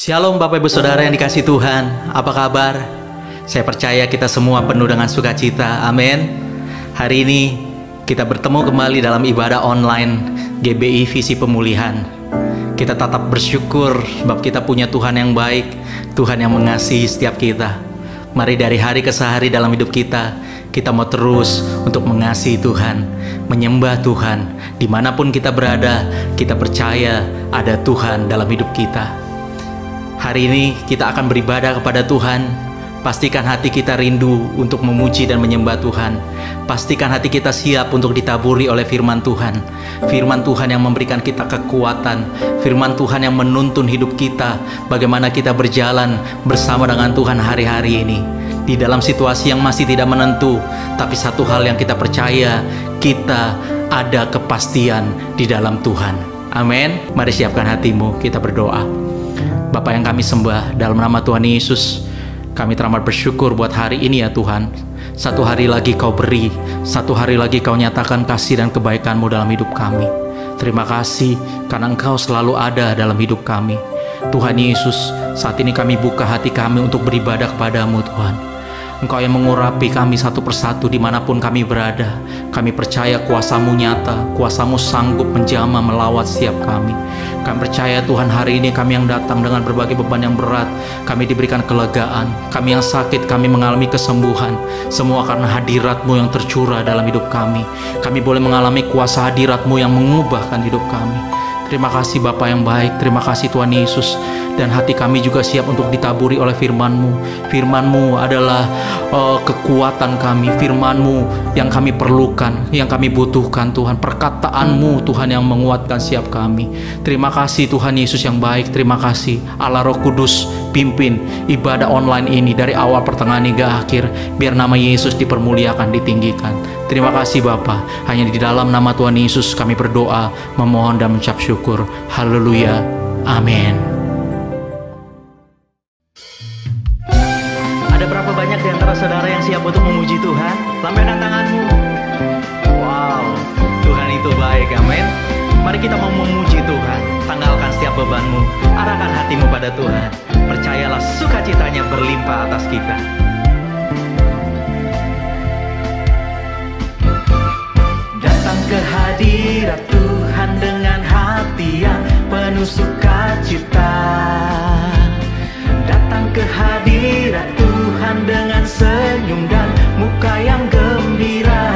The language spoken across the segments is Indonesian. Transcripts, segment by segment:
Shalom Bapak Ibu Saudara yang dikasihi Tuhan, apa kabar? Saya percaya kita semua penuh dengan sukacita, amin. Hari ini kita bertemu kembali dalam ibadah online GBI Visi Pemulihan. Kita tetap bersyukur sebab kita punya Tuhan yang baik, Tuhan yang mengasihi setiap kita. Mari dari hari ke hari dalam hidup kita mau terus untuk mengasihi Tuhan, menyembah Tuhan. Dimanapun kita berada, kita percaya ada Tuhan dalam hidup kita. Hari ini kita akan beribadah kepada Tuhan. Pastikan hati kita rindu untuk memuji dan menyembah Tuhan. Pastikan hati kita siap untuk ditaburi oleh firman Tuhan. Firman Tuhan yang memberikan kita kekuatan. Firman Tuhan yang menuntun hidup kita. Bagaimana kita berjalan bersama dengan Tuhan hari-hari ini. Di dalam situasi yang masih tidak menentu, tapi satu hal yang kita percaya, kita ada kepastian di dalam Tuhan. Amin. Mari siapkan hatimu, kita berdoa. Bapa yang kami sembah, dalam nama Tuhan Yesus, kami teramat bersyukur buat hari ini ya Tuhan. Satu hari lagi Kau beri, satu hari lagi Kau nyatakan kasih dan kebaikan-Mu dalam hidup kami. Terima kasih karena Engkau selalu ada dalam hidup kami. Tuhan Yesus, saat ini kami buka hati kami untuk beribadah kepada-Mu Tuhan. Engkau yang mengurapi kami satu persatu dimanapun kami berada. Kami percaya kuasa-Mu nyata, kuasa-Mu sanggup menjamah melawat setiap kami. Kami percaya Tuhan hari ini kami yang datang dengan berbagai beban yang berat, kami diberikan kelegaan. Kami yang sakit, kami mengalami kesembuhan. Semua karena hadirat-Mu yang tercurah dalam hidup kami. Kami boleh mengalami kuasa hadirat-Mu yang mengubahkan hidup kami. Terima kasih Bapa yang baik, terima kasih Tuhan Yesus. Dan hati kami juga siap untuk ditaburi oleh firman-Mu. Firman-Mu adalah kekuatan kami. Firman-Mu yang kami perlukan, yang kami butuhkan Tuhan. Perkataan-Mu Tuhan yang menguatkan setiap kami. Terima kasih Tuhan Yesus yang baik. Terima kasih Allah Roh Kudus pimpin ibadah online ini dari awal pertengahan hingga akhir. Biar nama Yesus dipermuliakan, ditinggikan. Terima kasih Bapa. Hanya di dalam nama Tuhan Yesus kami berdoa, memohon dan mengucap syukur. Haleluya. Amin. Ada berapa banyak di antara saudara yang siap untuk memuji Tuhan? Lambaikan tanganmu. Wow, Tuhan itu baik, amin. Mari kita mau memuji Tuhan. Tanggalkan setiap bebanmu, arahkan hatimu pada Tuhan. Percayalah sukacitanya berlimpah atas kita. Datang ke hadirat Tuhan dengan hati yang penuh sukacita. Datang ke hadirat Tuhan dengan senyum dan muka yang gembira.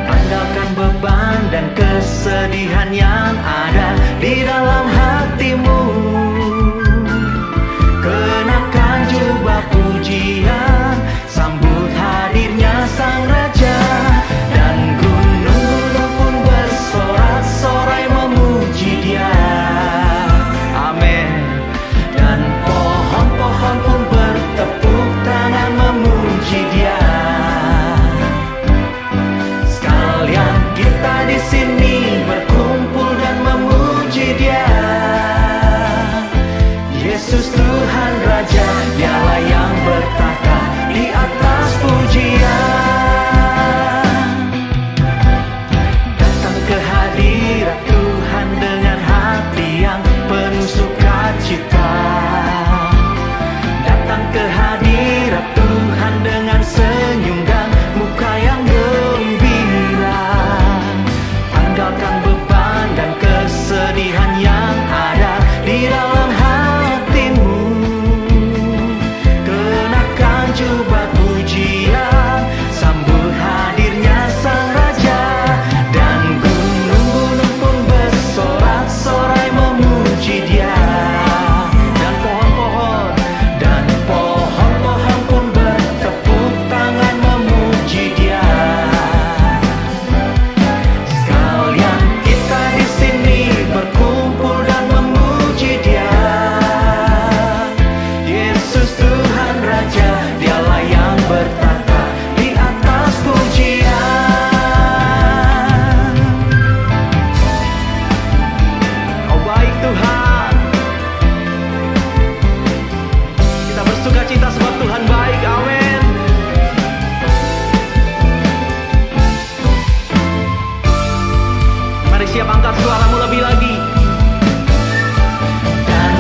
Tanggalkan beban dan kesedihan yang ada di dalam hatimu. Kenakan jubah pujian, sambut hadirnya Sang Raja. Dan gunung-gunung pun bersorak-sorai memuji Dia. Amin. Dan pohon-pohon pun bertepuk tangan memuji Dia. Sekalian kita di sini berkumpul dan memuji Dia. Yesus Tuhan Raja, Dialah yang bertata di atas pujian. Datang ke hadirat Tuhan dengan hati yang penuh sukacita. Datang ke hadirat Tuhan dengan senyum dan muka yang gembira. Tanggalkan beban dan kesedihan yang ada di dalam hatimu. Kenakan jubah pujian, sambut hadirnya Sang Raja. Dan gunung-gunung pun bersorak-sorai memuji Dia. Dan pohon-pohon pun bertepuk tangan memuji Dia. Sekalian kita di sini berkumpul dan memuji Dia. Yesus Tuhan Raja, Dialah yang bertata di atas pujian. Oh baik Tuhan. Kita bersukacita sebab Tuhan baik, amin. Mari siap angkat suaramu lebih lagi. Dan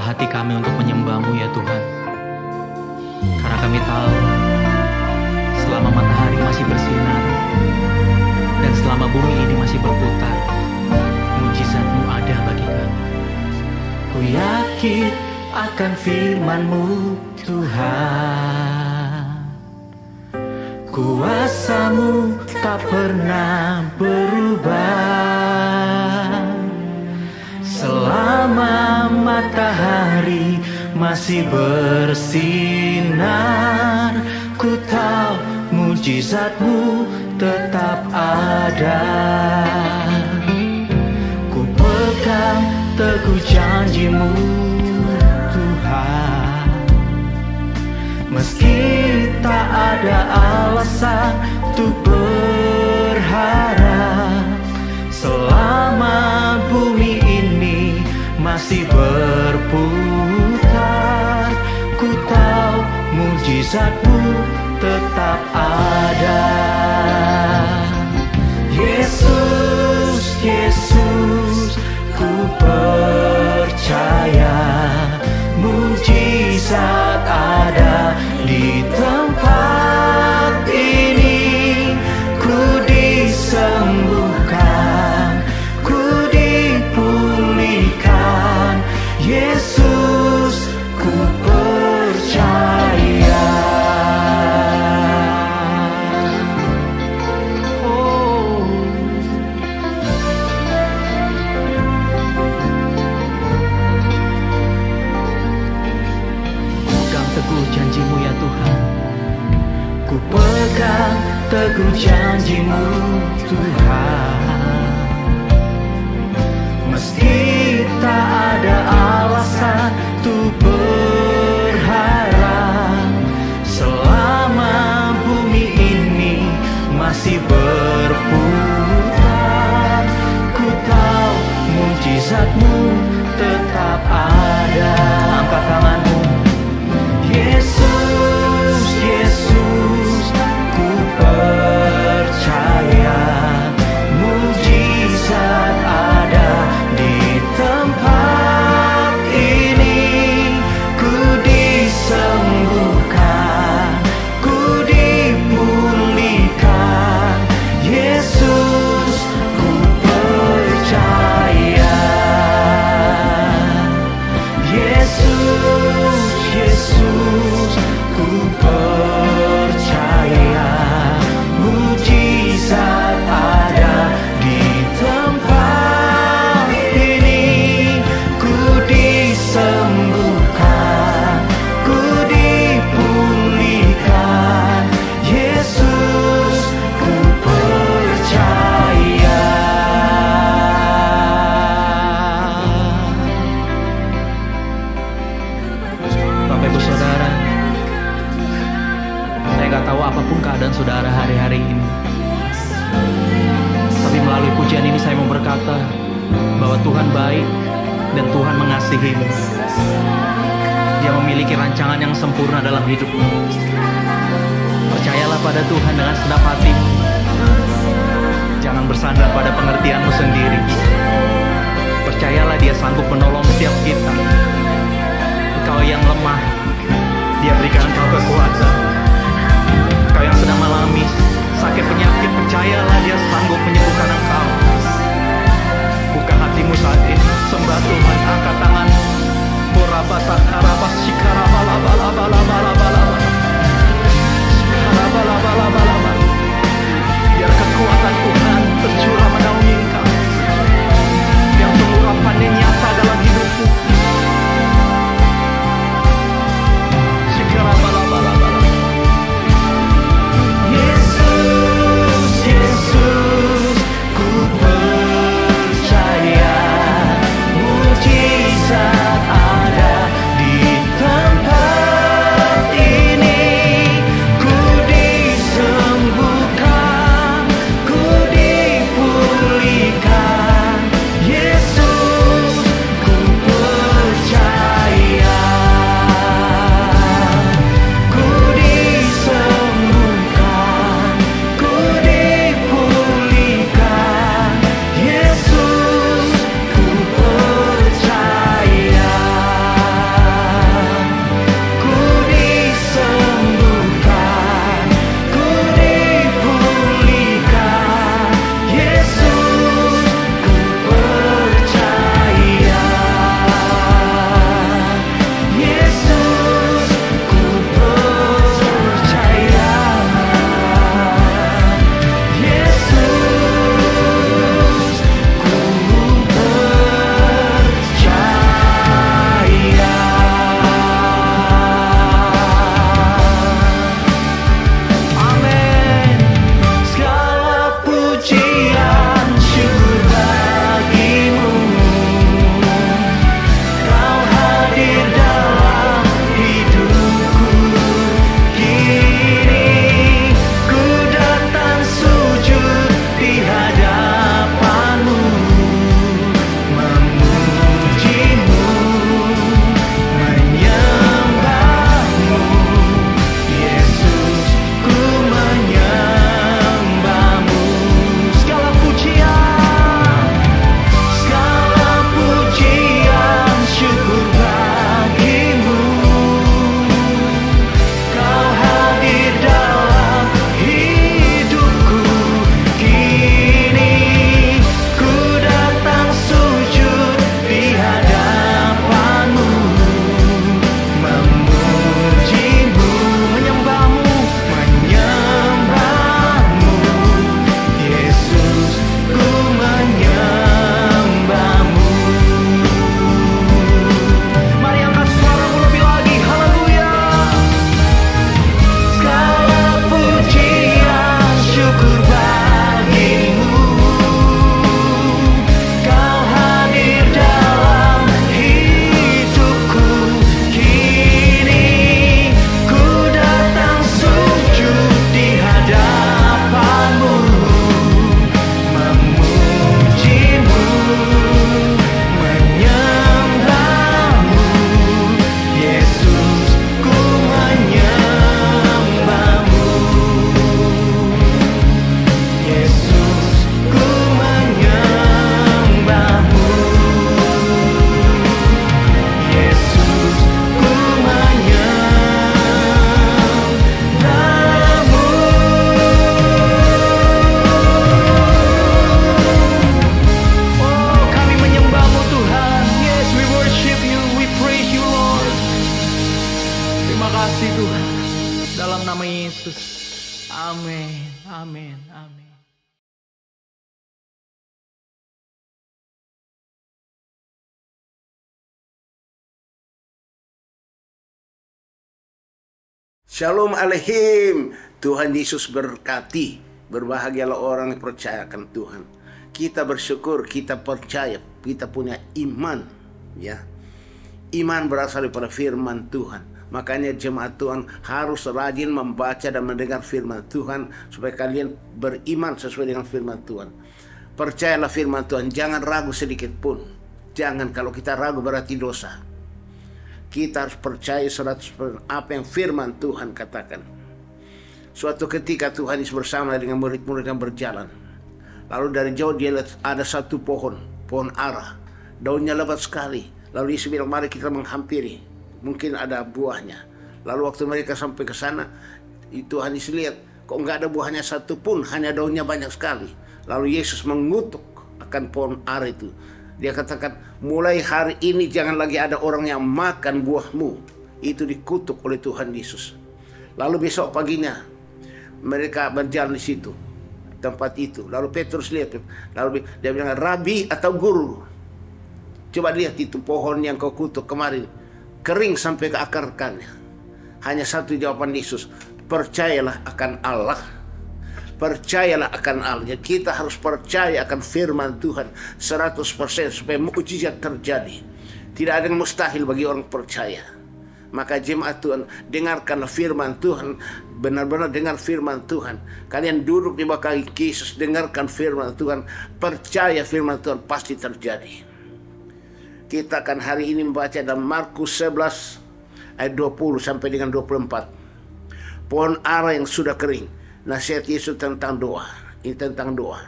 hati kami untuk menyembah-Mu ya Tuhan. Karena kami tahu selama matahari masih bersinar dan selama bumi ini masih berputar, mujizat-Mu ada bagi kami. Ku yakin akan firman-Mu Tuhan, kuasa-Mu tak pernah berubah. Selama matahari masih bersinar, ku tahu mujizat-Mu tetap ada. Ku pegang teguh janji-Mu Tuhan, meski tak ada alasan untuk berharap. Selama bumi ini masih berputar, ku tahu mujizat-Mu tetap ada. Yesus, Yesus, ku percaya mujizat ada di tempat ini. Ku disembuhkan, ku dipulihkan. Yesus, ku percaya. Teguh janji-Mu ya Tuhan, ku pegang teguh janji-Mu Tuhan, meski tak ada alasan untuk berharap. Selama bumi ini masih berputar, ku tahu mujizat-Mu tetap ada. Angkat tanganmu. Yesus, Yesus, ku percaya mujizat ada di tempat ini. Ku disembuhkan, ku dipulihkan. Yesus, ku percaya. Yesus, Yesus, ku percaya mujizat ada di tempat ini. Ku disembuhkan, ku dipulihkan. Yesus, ku percaya. Bapak Ibu Saudara, saya nggak tahu apapun keadaan saudara hari-hari ini, tapi melalui pujian ini saya mau berkata bahwa Tuhan baik dan Tuhan mengasihimu. Dia memiliki rancangan yang sempurna dalam hidupmu. Percayalah pada Tuhan dengan segenap hatimu. Jangan bersandar pada pengertianmu sendiri. Percayalah Dia sanggup menolong setiap kita. Engkau yang lemah, Dia berikan engkau kekuatan. Engkau yang sedang mengalami sakit penyakit, percayalah Dia sanggup menyembuhkan engkau. Buka hatimu saat ini, sembah Tuhan, angkat tanganmu. Biar kekuatan Tuhan tercurah menaungi engkau. Biar pengurapannya nyata dalam hidupmu. Yesus, Yesus, Shalom Aleihim. Tuhan Yesus berkati. Berbahagialah orang yang percayakan Tuhan. Kita bersyukur, kita percaya, kita punya iman, ya. Iman berasal daripada firman Tuhan. Makanya jemaat Tuhan harus rajin membaca dan mendengar firman Tuhan supaya kalian beriman sesuai dengan firman Tuhan. Percayalah firman Tuhan, jangan ragu sedikit pun. Jangan, kalau kita ragu berarti dosa. Kita harus percaya 100% apa yang firman Tuhan katakan. Suatu ketika Tuhan Yesus bersama dengan murid-murid yang berjalan. Lalu dari jauh dia lihat ada satu pohon ara. Daunnya lebat sekali. Lalu Yesus bilang, mari kita menghampiri. Mungkin ada buahnya. Lalu waktu mereka sampai ke sana, Tuhan Yesus lihat, kok nggak ada buahnya satu pun, hanya daunnya banyak sekali. Lalu Yesus mengutuk akan pohon ara itu. Dia katakan, mulai hari ini jangan lagi ada orang yang makan buahmu. Itu dikutuk oleh Tuhan Yesus. Lalu besok paginya, mereka berjalan di situ, tempat itu. Lalu Petrus lihat, lalu dia bilang, Rabi atau guru, coba lihat itu pohon yang kau kutuk kemarin, kering sampai ke akar-akarnya. Hanya satu jawaban Yesus, percayalah akan Allah. Percayalah akan Allah. Kita harus percaya akan firman Tuhan 100% supaya mukjizat terjadi. Tidak ada yang mustahil bagi orang percaya. Maka jemaat Tuhan, dengarkanlah firman Tuhan. Benar-benar dengar firman Tuhan. Kalian duduk di bawah kaki Yesus, dengarkan firman Tuhan. Percaya firman Tuhan pasti terjadi. Kita akan hari ini membaca dalam Markus 11 ayat 20 sampai dengan 24. Pohon ara yang sudah kering. Nasihat Yesus tentang doa. Ini tentang doa.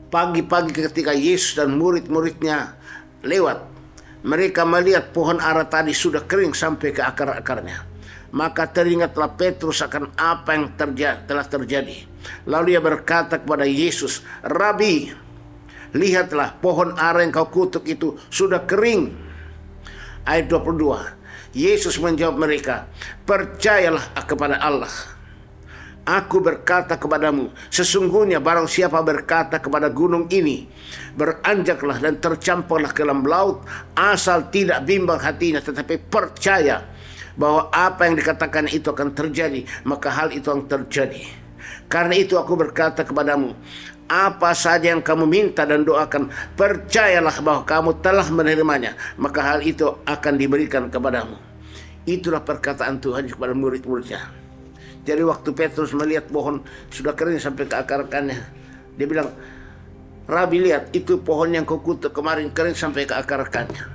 Pagi-pagi ketika Yesus dan murid-muridnya lewat, mereka melihat pohon ara tadi sudah kering sampai ke akar-akarnya. Maka teringatlah Petrus akan apa yang telah terjadi. Lalu ia berkata kepada Yesus, Rabi, lihatlah pohon ara yang kau kutuk itu sudah kering. Ayat 22. Yesus menjawab mereka, percayalah kepada Allah. Aku berkata kepadamu, sesungguhnya barang siapa berkata kepada gunung ini, beranjaklah dan tercampurlah ke dalam laut, asal tidak bimbang hatinya, tetapi percaya bahwa apa yang dikatakan itu akan terjadi, maka hal itu akan terjadi. Karena itu aku berkata kepadamu, apa saja yang kamu minta dan doakan, percayalah bahwa kamu telah menerimanya, maka hal itu akan diberikan kepadamu. Itulah perkataan Tuhan kepada murid-muridnya. Jadi waktu Petrus melihat pohon sudah kering sampai ke akar-akarnya, dia bilang, Rabi, lihat itu pohon yang kau kutuk kemarin kering sampai ke akar-akarnya.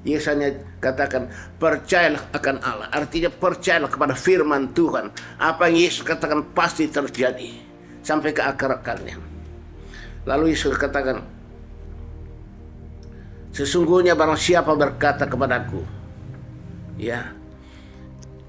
Yesus hanya katakan, percayalah akan Allah. Artinya percayalah kepada firman Tuhan. Apa yang Yesus katakan pasti terjadi sampai ke akar-akarnya. Lalu Yesus katakan, sesungguhnya barang siapa berkata kepadaku, ya,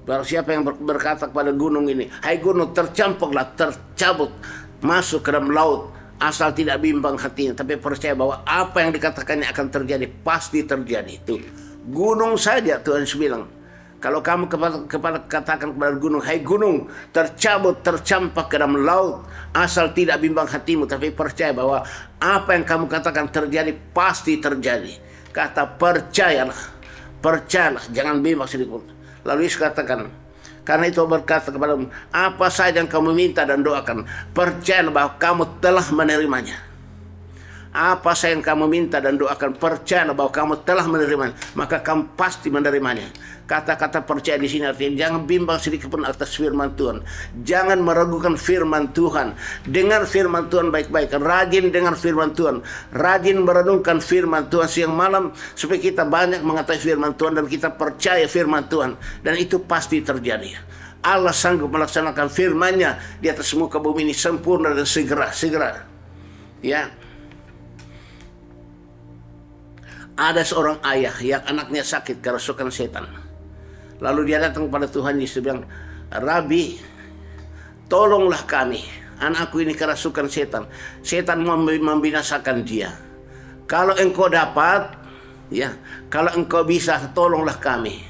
barang siapa yang berkata kepada gunung ini, hai gunung tercampurlah, tercabut, masuk ke dalam laut, asal tidak bimbang hatinya, tapi percaya bahwa apa yang dikatakannya akan terjadi, pasti terjadi. Itu gunung saja Tuhan bilang, kalau kamu katakan kepada gunung, hai gunung, tercabut, tercampak ke dalam laut, asal tidak bimbang hatimu, tapi percaya bahwa apa yang kamu katakan terjadi, pasti terjadi. Kata percayalah, percayalah, jangan bimbang sedikit pun. Lalu Yesus katakan, karena itu berkata kepadamu, apa saja yang kamu minta dan doakan, percayalah bahwa kamu telah menerimanya. Apa saja yang kamu minta dan doakan, percayalah bahwa kamu telah menerimanya, maka kamu pasti menerimanya. Kata-kata percaya di sini artinya jangan bimbang sedikit pun atas firman Tuhan. Jangan meragukan firman Tuhan. Dengar firman Tuhan baik-baik. Rajin dengar firman Tuhan. Rajin merenungkan firman Tuhan siang malam supaya kita banyak mengetahui firman Tuhan dan kita percaya firman Tuhan. Dan itu pasti terjadi. Allah sanggup melaksanakan firman-Nya di atas muka bumi ini sempurna dan segera. Ya. Ada seorang ayah yang anaknya sakit kerasukan setan. Lalu dia datang kepada Tuhan Yesus bilang, Rabi, tolonglah kami. Anakku ini kerasukan setan. Setan mau membinasakan dia. Kalau engkau dapat, ya, kalau engkau bisa, tolonglah kami.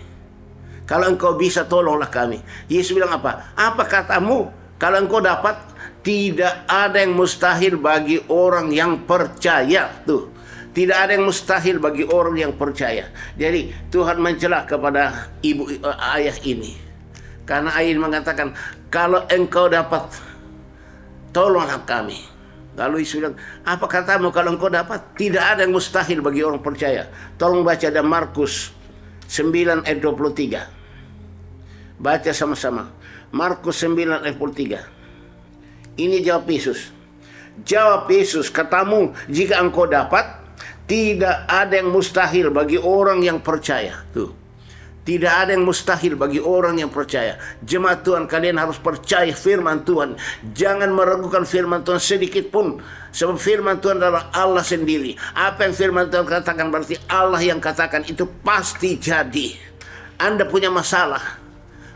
Kalau engkau bisa, tolonglah kami. Yesus bilang apa? Apa katamu? Kalau engkau dapat, tidak ada yang mustahil bagi orang yang percaya. Tuh. Tidak ada yang mustahil bagi orang yang percaya. Jadi Tuhan mencela kepada ayah ini. Karena ayah ini mengatakan, kalau engkau dapat, tolonglah kami. Lalu Yesus bilang, apa katamu kalau engkau dapat? Tidak ada yang mustahil bagi orang percaya. Tolong baca dan Markus 9 ayat 23. Baca sama-sama. Markus 9 ayat 23. Ini jawab Yesus. Jawab Yesus, katamu jika engkau dapat, tidak ada yang mustahil bagi orang yang percaya. Tuh. Tidak ada yang mustahil bagi orang yang percaya. Jemaat Tuhan, kalian harus percaya firman Tuhan. Jangan meragukan firman Tuhan sedikit pun. Sebab firman Tuhan adalah Allah sendiri. Apa yang firman Tuhan katakan berarti Allah yang katakan, itu pasti jadi. Anda punya masalah,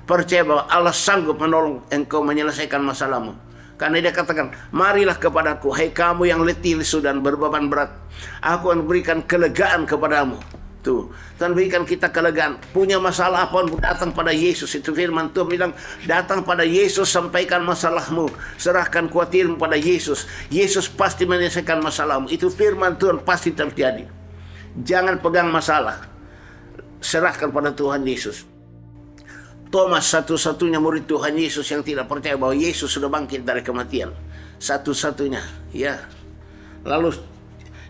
percaya bahwa Allah sanggup menolong engkau menyelesaikan masalahmu. Karena dia katakan, marilah kepadaku, hai kamu yang letih lesu dan berbeban berat. Aku akan berikan kelegaan kepadamu. Tuh, Tuhan berikan kita kelegaan. Punya masalah apapun, datang pada Yesus. Itu firman Tuhan bilang, datang pada Yesus, sampaikan masalahmu. Serahkan khawatirmu pada Yesus. Yesus pasti menyelesaikan masalahmu. Itu firman Tuhan pasti terjadi. Jangan pegang masalah. Serahkan pada Tuhan Yesus. Thomas satu-satunya murid Tuhan Yesus yang tidak percaya bahwa Yesus sudah bangkit dari kematian. Satu-satunya, ya. Lalu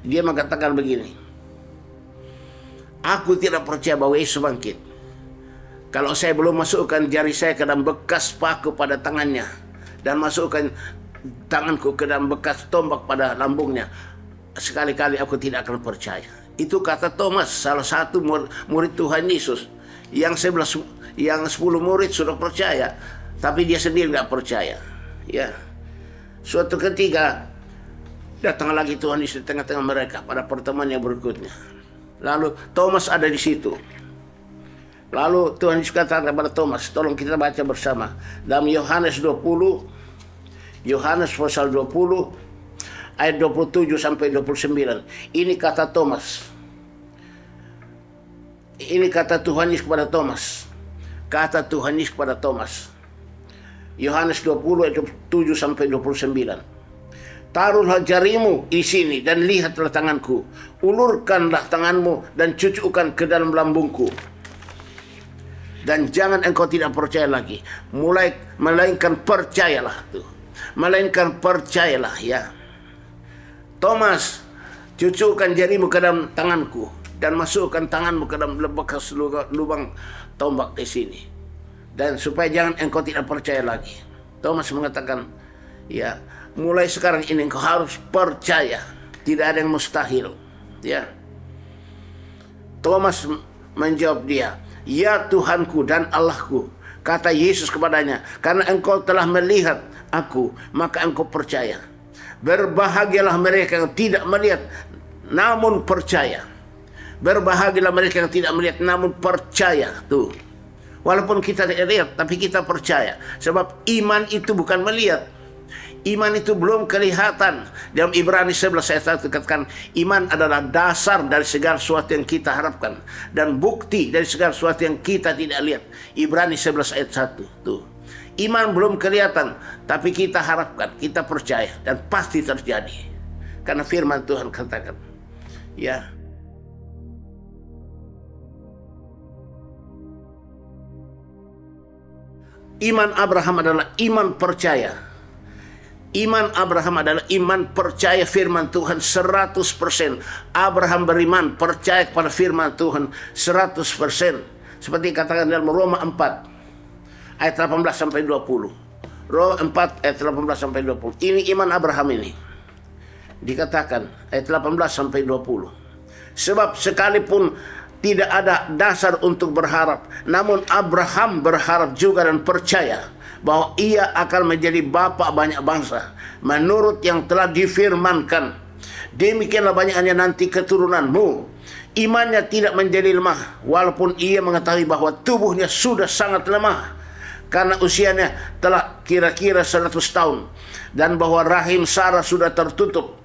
dia mengatakan begini, aku tidak percaya bahwa Yesus bangkit kalau saya belum masukkan jari saya ke dalam bekas paku pada tangannya, dan masukkan tanganku ke dalam bekas tombak pada lambungnya. Sekali-kali aku tidak akan percaya. Itu kata Thomas, salah satu murid Tuhan Yesus. Yang 10 murid sudah percaya, tapi dia sendiri nggak percaya. Ya. Suatu ketika datang lagi Tuhan Yesus di tengah-tengah mereka pada pertemuan yang berikutnya. Lalu Thomas ada di situ. Lalu Tuhan Yesus katakan kepada Thomas, tolong kita baca bersama dalam Yohanes 20, Yohanes pasal 20 ayat 27 sampai 29. Ini kata Thomas. Ini kata Tuhan Yesus kepada Thomas. Kata Tuhan Yesus kepada Thomas. Yohanes 20 ayat 7 sampai 29. Taruhlah jarimu di sini dan lihatlah tanganku. Ulurkanlah tanganmu dan cucukkan ke dalam lambungku. Dan jangan engkau tidak percaya lagi. Melainkan percayalah tuh. Melainkan percayalah, ya. Thomas, cucukkan jarimu ke dalam tanganku dan masukkan tanganmu ke dalam bekas lubang tombak di sini. Dan supaya jangan engkau tidak percaya lagi. Thomas mengatakan, ya, mulai sekarang ini engkau harus percaya. Tidak ada yang mustahil. Ya. Thomas menjawab dia, ya Tuhanku dan Allahku. Kata Yesus kepadanya, karena engkau telah melihat aku, maka engkau percaya. Berbahagialah mereka yang tidak melihat, namun percaya. Berbahagialah mereka yang tidak melihat, namun percaya. Tuh. Walaupun kita tidak lihat, tapi kita percaya. Sebab iman itu bukan melihat. Iman itu belum kelihatan. Dalam Ibrani 11 ayat 1 dikatakan, iman adalah dasar dari segala sesuatu yang kita harapkan, dan bukti dari segala sesuatu yang kita tidak lihat. Ibrani 11 ayat 1. Tuh. Iman belum kelihatan, tapi kita harapkan, kita percaya, dan pasti terjadi. Karena firman Tuhan katakan, ya. Iman Abraham adalah iman percaya. Iman Abraham adalah iman percaya firman Tuhan 100%. Abraham beriman, percaya kepada firman Tuhan 100%. Seperti katakan dalam Roma 4 ayat 18 sampai 20. Roma 4 ayat 18 sampai 20. Ini iman Abraham ini. Dikatakan ayat 18 sampai 20. Sebab sekalipun tidak ada dasar untuk berharap, namun Abraham berharap juga dan percaya bahwa ia akan menjadi bapa banyak bangsa menurut yang telah difirmankan, demikianlah banyaknya nanti keturunanmu. Imannya tidak menjadi lemah, walaupun ia mengetahui bahwa tubuhnya sudah sangat lemah karena usianya telah kira-kira 100 tahun, dan bahwa rahim Sarah sudah tertutup.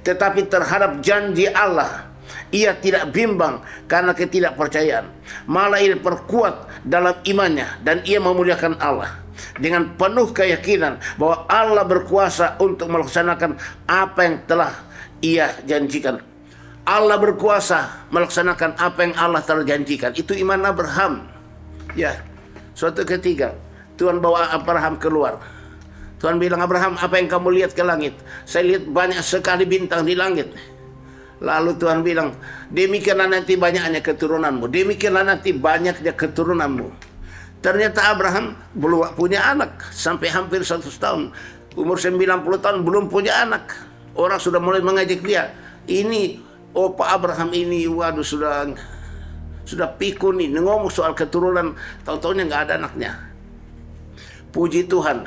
Tetapi terhadap janji Allah ia tidak bimbang karena ketidakpercayaan, malah ia perkuat dalam imannya, dan ia memuliakan Allah dengan penuh keyakinan bahwa Allah berkuasa untuk melaksanakan apa yang telah ia janjikan. Allah berkuasa melaksanakan apa yang Allah telah janjikan. Itu iman Abraham. Ya, suatu ketika Tuhan bawa Abraham keluar. Tuhan bilang, Abraham, apa yang kamu lihat ke langit? Saya lihat banyak sekali bintang di langit. Lalu Tuhan bilang, demikianlah nanti banyaknya keturunanmu. Demikianlah nanti banyaknya keturunanmu. Ternyata Abraham belum punya anak. Sampai hampir 100 tahun. Umur 90 tahun belum punya anak. Orang sudah mulai mengajak dia. Ini Opa Abraham ini, waduh, sudah pikun nih, ngomong soal keturunan, tahu-tahunya nggak ada anaknya. Puji Tuhan,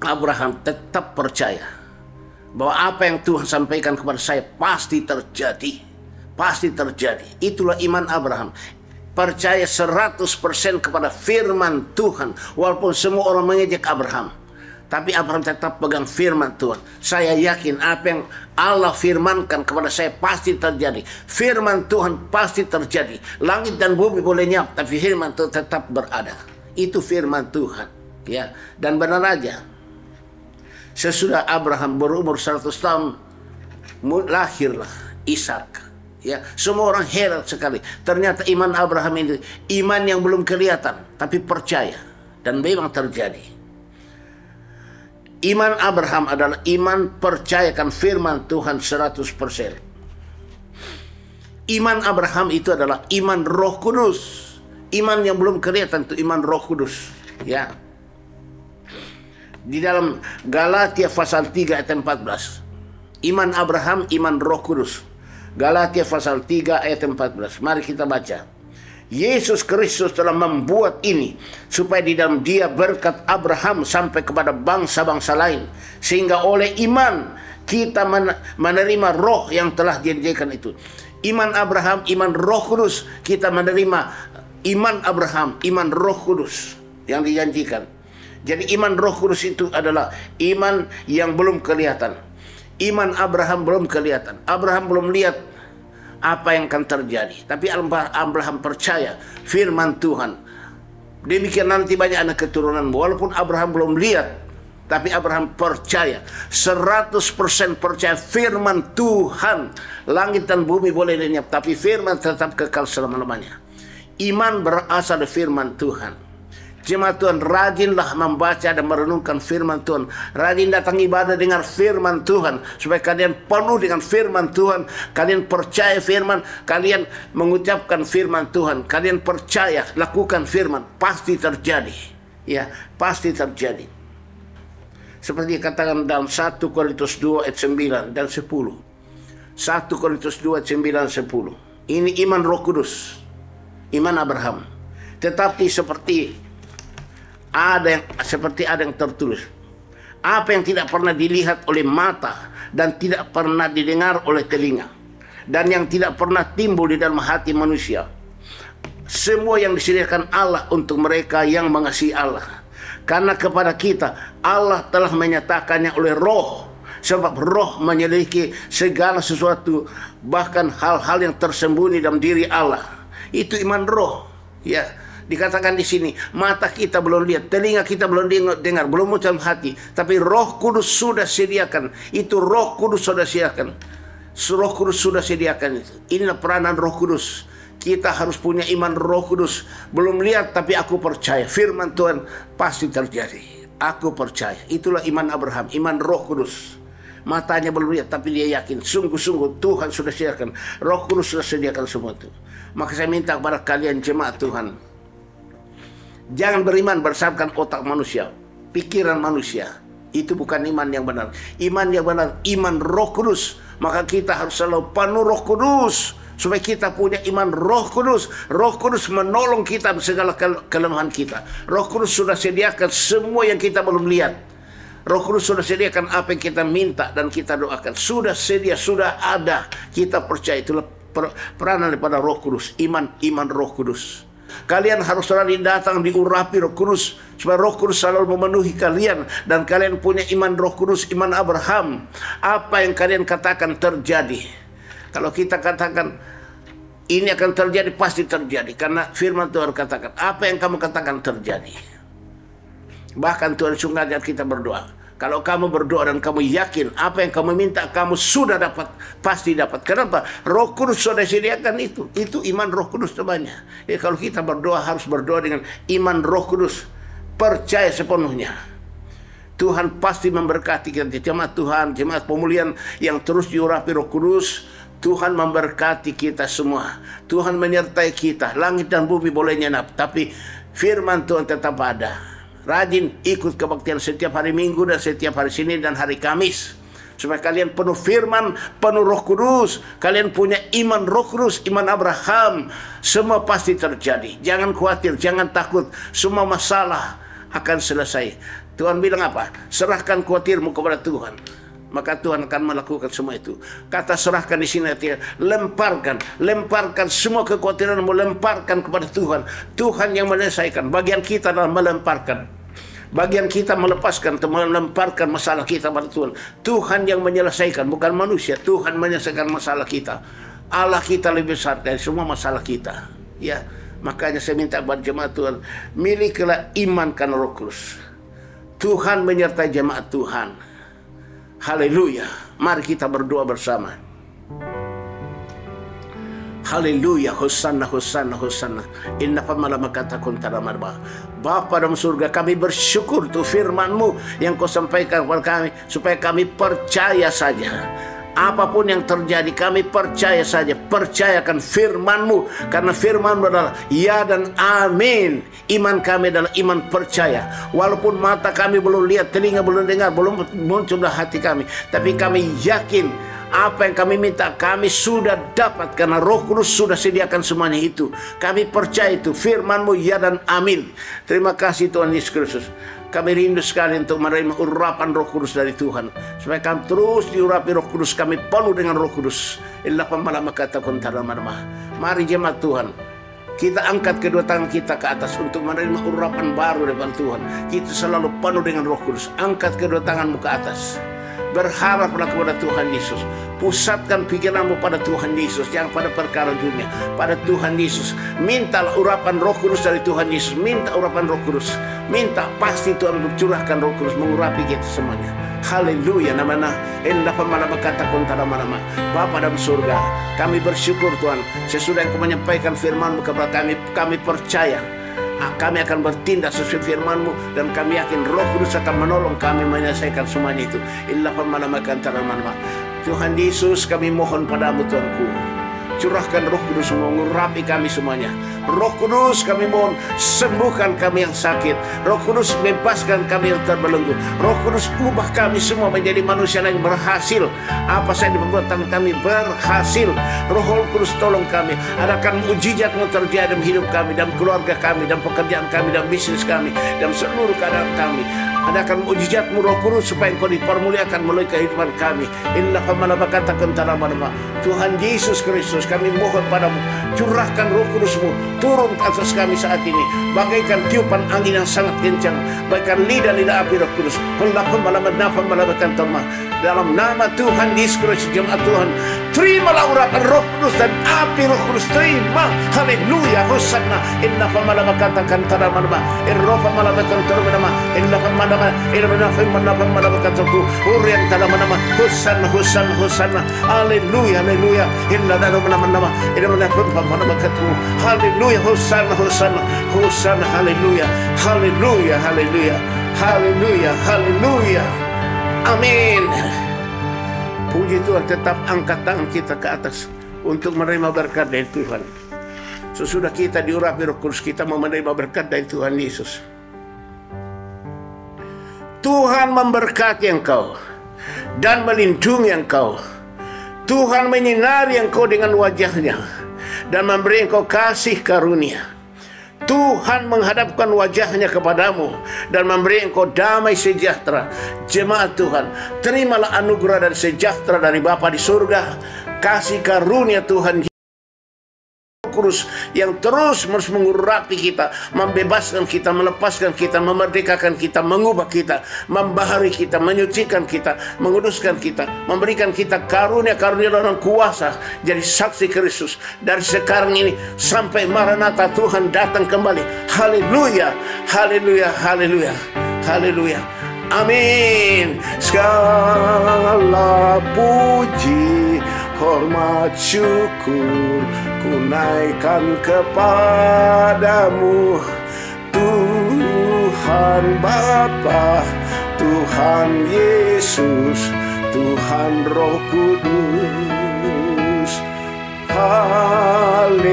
Abraham tetap percaya bahwa apa yang Tuhan sampaikan kepada saya pasti terjadi. Pasti terjadi. Itulah iman Abraham. Percaya 100% kepada firman Tuhan. Walaupun semua orang mengejek Abraham, tapi Abraham tetap pegang firman Tuhan. Saya yakin apa yang Allah firmankan kepada saya pasti terjadi. Firman Tuhan pasti terjadi. Langit dan bumi boleh nyap, tapi firman Tuhan tetap berada. Itu firman Tuhan. Ya, dan benar aja. Sesudah Abraham berumur 100 tahun, lahirlah Ishak. Ya, semua orang heran sekali. Ternyata iman Abraham ini iman yang belum kelihatan, tapi percaya, dan memang terjadi. Iman Abraham adalah iman percayakan firman Tuhan 100%. Iman Abraham itu adalah iman Roh Kudus. Iman yang belum kelihatan itu iman Roh Kudus. Ya. Di dalam Galatia pasal 3 ayat 14. Iman Abraham, iman Roh Kudus. Galatia pasal 3 ayat 14. Mari kita baca. Yesus Kristus telah membuat ini supaya di dalam Dia berkat Abraham sampai kepada bangsa-bangsa lain, sehingga oleh iman kita menerima roh yang telah dijanjikan itu. Iman Abraham, iman Roh Kudus, kita menerima iman Abraham, iman Roh Kudus yang dijanjikan. Jadi iman Roh Kudus itu adalah iman yang belum kelihatan. Iman Abraham belum kelihatan. Abraham belum lihat apa yang akan terjadi, tapi Abraham percaya firman Tuhan. Demikian nanti banyak anak keturunan. Walaupun Abraham belum lihat, tapi Abraham percaya 100% percaya firman Tuhan. Langit dan bumi boleh lenyap, tapi firman tetap kekal selama-lamanya. Iman berasal dari firman Tuhan. Jemaat Tuhan, rajinlah membaca dan merenungkan firman Tuhan. Rajin datang ibadah dengan firman Tuhan, supaya kalian penuh dengan firman Tuhan. Kalian percaya firman, kalian mengucapkan firman Tuhan. Kalian percaya, lakukan firman, pasti terjadi. Ya, pasti terjadi. Seperti dikatakan dalam 1 Korintus 2 ayat 9 dan 10. 1 Korintus 2 ayat 9 dan 10. Ini iman Roh Kudus, iman Abraham. Tetapi seperti ada yang tertulis, apa yang tidak pernah dilihat oleh mata dan tidak pernah didengar oleh telinga, dan yang tidak pernah timbul di dalam hati manusia, semua yang disediakan Allah untuk mereka yang mengasihi Allah. Karena kepada kita Allah telah menyatakannya oleh Roh, sebab Roh menyelidiki segala sesuatu, bahkan hal-hal yang tersembunyi dalam diri Allah. Itu iman Roh. Ya. Dikatakan di sini, mata kita belum lihat, telinga kita belum dengar, belum dalam hati, tapi Roh Kudus sudah sediakan. Itu Roh Kudus sudah sediakan. Roh Kudus sudah sediakan itu. Inilah peranan Roh Kudus. Kita harus punya iman Roh Kudus. Belum lihat, tapi aku percaya firman Tuhan pasti terjadi. Aku percaya. Itulah iman Abraham, iman Roh Kudus. Matanya belum lihat, tapi dia yakin sungguh-sungguh Tuhan sudah sediakan. Roh Kudus sudah sediakan semua itu. Maka saya minta kepada kalian jemaat Tuhan, jangan beriman berdasarkan otak manusia, pikiran manusia. Itu bukan iman yang benar. Iman yang benar, iman Roh Kudus. Maka kita harus selalu penuh Roh Kudus, supaya kita punya iman Roh Kudus. Roh Kudus menolong kita segala kelemahan kita. Roh Kudus sudah sediakan semua yang kita belum lihat. Roh Kudus sudah sediakan apa yang kita minta dan kita doakan. Sudah sedia, sudah ada. Kita percaya itulah peranan daripada Roh Kudus. Iman Roh Kudus. Kalian harus selalu datang diurapi Roh Kudus, supaya Roh Kudus selalu memenuhi kalian, dan kalian punya iman Roh Kudus, iman Abraham. Apa yang kalian katakan terjadi. Kalau kita katakan ini akan terjadi, pasti terjadi, karena firman Tuhan katakan apa yang kamu katakan terjadi. Bahkan Tuhan sungguh ajar kita berdoa, Kalau kamu berdoa dan kamu yakin apa yang kamu minta kamu sudah dapat, pasti dapat. Kenapa? Roh Kudus sudah sediakan itu. Itu iman Roh Kudus namanya. Ya, kalau kita berdoa harus berdoa dengan iman Roh Kudus. Percaya sepenuhnya. Tuhan pasti memberkati kita. Jemaat Tuhan, jemaat pemulihan yang terus diurapi Roh Kudus. Tuhan memberkati kita semua. Tuhan menyertai kita. Langit dan bumi boleh nyenap, tapi firman Tuhan tetap ada. Rajin ikut kebaktian setiap hari Minggu dan setiap hari Senin dan hari Kamis. Supaya kalian penuh firman, penuh Roh Kudus. Kalian punya iman Roh Kudus, iman Abraham. Semua pasti terjadi. Jangan khawatir, jangan takut. Semua masalah akan selesai. Tuhan bilang apa? Serahkan khawatirmu kepada Tuhan. Maka Tuhan akan melakukan semua itu. Kata serahkan di sini artinya lemparkan semua kekhawatiranmu, lemparkan kepada Tuhan. Tuhan yang menyelesaikan. Bagian kita adalah melemparkan. Bagian kita melepaskan, melemparkan masalah kita pada Tuhan. Tuhan yang menyelesaikan, bukan manusia. Tuhan menyelesaikan masalah kita. Allah kita lebih besar dari semua masalah kita. Ya, makanya saya minta kepada jemaat Tuhan, milikilah iman karena Roh Kudus. Tuhan menyertai jemaat Tuhan. Haleluya. Mari kita berdoa bersama. Haleluya. Hosanna, Hosanna, Hosanna. Inna famalama katakan taramarba. Bapa dalam surga, kami bersyukur tuh firman-Mu yang Kau sampaikan kepada kami, supaya kami percaya saja. Apapun yang terjadi, kami percaya saja. Percayakan firman-Mu, karena firman-Mu adalah ya dan amin. Iman kami adalah iman percaya. Walaupun mata kami belum lihat, telinga belum dengar, belum muncul dalam hati kami, tapi kami yakin apa yang kami minta kami sudah dapat, karena Roh Kudus sudah sediakan semuanya itu. Kami percaya itu firman-Mu ya dan amin. Terima kasih Tuhan Yesus Kristus. Kami rindu sekali untuk menerima urapan Roh Kudus dari Tuhan, supaya kami terus diurapi Roh Kudus, kami penuh dengan Roh Kudus. Mari jemaat Tuhan, kita angkat kedua tangan kita ke atas untuk menerima urapan baru dari Tuhan. Kita selalu penuh dengan Roh Kudus. Angkat kedua tanganmu ke atas. Berharaplah kepada Tuhan Yesus. Pusatkan pikiranmu pada Tuhan Yesus, jangan pada perkara dunia, pada Tuhan Yesus. Mintalah urapan Roh Kudus dari Tuhan Yesus. Minta urapan Roh Kudus. Minta, pasti Tuhan mencurahkan Roh Kudus mengurapi kita semuanya. Haleluya. Namanya indah pemalama kata kontara manama. Bapa dalam surga, kami bersyukur Tuhan, sesudah Engkau menyampaikan firman-Mu kepada kami, kami percaya kami akan bertindak sesuai firman-Mu, dan kami yakin Roh Kudus akan menolong kami menyelesaikan semuanya itu. Illa pamalamakan taramanma. Tuhan Yesus, kami mohon padamu Tuanku, curahkan Roh Kudus mengurapi kami semuanya. Roh Kudus, kami mohon sembuhkan kami yang sakit. Roh Kudus, bebaskan kami yang terbelenggu. Roh Kudus, ubah kami semua menjadi manusia yang berhasil. Apa saja di perbuatan kami berhasil. Roh Kudus, tolong kami. Adakan mujizat-Mu terjadi dalam hidup kami, dalam keluarga kami, dalam pekerjaan kami, dalam bisnis kami, dalam seluruh keadaan kami. Adakan mujizat-Mu Roh Kudus, supaya Engkau dipermuliakan melalui kehidupan kami. Inilah pemalabakata kentara manama. Tuhan Yesus Kristus, kami mohon padamu, curahkan Roh Kudus-Mu turun ke atas kami saat ini, bagaikan tiupan angin yang sangat kencang, bagaikan lidah-lidah api Roh Kudus. Dalam nama Tuhan Yesus Kristus, jemaat Tuhan, terimalah urapan Roh Kudus dan api Roh Kudus, terima. Haleluya. Hosanna. Inna famalabakata kantara manama. Irro famalabakata manama. Inna famalabakata irna famalabakata urian tala manama. Hosanna, Hosanna, Hosanna. Haleluya, haleluya. Inna dalam nama irna famalabakata. Haleluya. Hosanna, Hosanna, Hosanna. Haleluya, haleluya, haleluya, haleluya, haleluya. Amin. Puji Tuhan. Tetap angkat tangan kita ke atas untuk menerima berkat dari Tuhan. Sesudah kita diurapi Roh Kudus, kita mau menerima berkat dari Tuhan Yesus. Tuhan memberkati engkau dan melindungi engkau. Tuhan menyinari engkau dengan wajah-Nya dan memberi engkau kasih karunia. Tuhan menghadapkan wajah-Nya kepadamu dan memberi engkau damai sejahtera. Jemaat Tuhan, terimalah anugerah dan sejahtera dari Bapa di surga. Kasih karunia Tuhan Kudus yang terus mengurapi kita, membebaskan kita, melepaskan kita, memerdekakan kita, mengubah kita, membaharui kita, menyucikan kita, menguduskan kita, memberikan kita karunia-karunia dan kuasa jadi saksi Kristus dari sekarang ini sampai Maranatha Tuhan datang kembali. Haleluya, haleluya, haleluya, haleluya. Amin. Segala puji, hormat, syukur ku naikkan kepadamu, Tuhan Bapa, Tuhan Yesus, Tuhan Roh Kudus. Haleluya,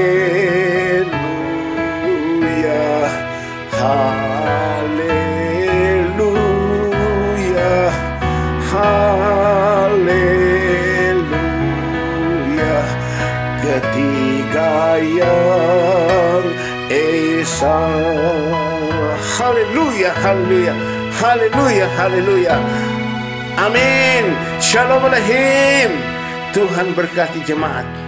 haleluya, haleluya. Ketiga yang esa. Haleluya, haleluya, haleluya, haleluya. Amin. Shalom Alaikum. Tuhan berkati jemaat.